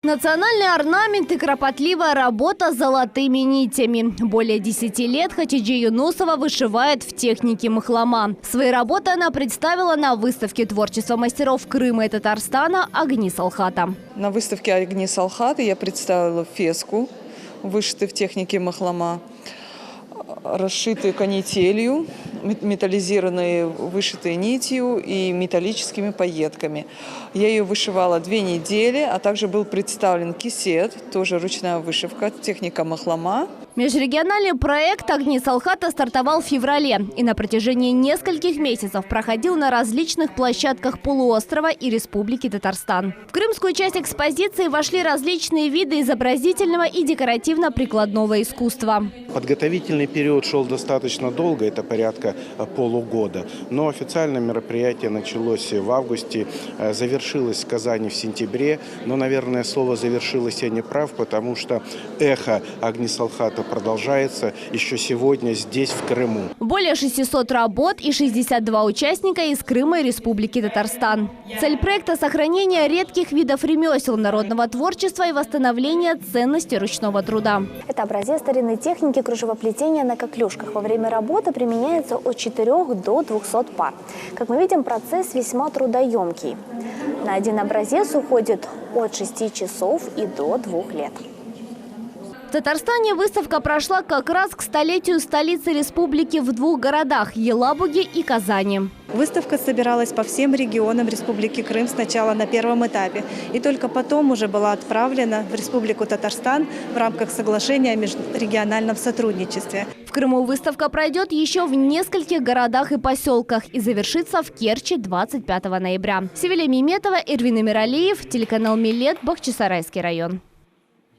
Национальный орнамент и кропотливая работа с золотыми нитями. Более 10 лет Хатидже Юнусова вышивает в технике махлома. Свои работы она представила на выставке творчества мастеров Крыма и Татарстана «Огни Салхата». На выставке «Огни Салхата» я представила феску, вышитую в технике махлома, расшитые канителью, металлизированные, вышитые нитью и металлическими пайетками. Я ее вышивала 2 недели, а также был представлен кисет, тоже ручная вышивка, техника махлома. Межрегиональный проект «Огни Салхата» стартовал в феврале и на протяжении нескольких месяцев проходил на различных площадках полуострова и Республики Татарстан. В крымскую часть экспозиции вошли различные виды изобразительного и декоративно-прикладного искусства. Подготовительный период шел достаточно долго, это порядка полугода. Но официально мероприятие началось в августе, завершилось в Казани в сентябре. Но, наверное, слово «завершилось» я не прав, потому что эхо «Огни Салхата» продолжается еще сегодня здесь, в Крыму. Более 600 работ и 62 участника из Крыма и Республики Татарстан. Цель проекта – сохранение редких видов ремесел, народного творчества и восстановление ценности ручного труда. Это образец старинной техники кружевоплетения на коклюшках. Во время работы применяется от 4 до 200 пар. Как мы видим, процесс весьма трудоемкий. На один образец уходит от 6 часов и до 2 лет. В Татарстане выставка прошла как раз к столетию столицы республики в 2 городах – Елабуге и Казани. Выставка собиралась по всем регионам Республики Крым сначала на первом этапе. И только потом уже была отправлена в Республику Татарстан в рамках соглашения о межрегиональном сотрудничестве. В Крыму выставка пройдет еще в нескольких городах и поселках и завершится в Керчи 25 ноября. Севиля Миметова, Эрвин Эмиралиев, телеканал Милет, Бахчисарайский район.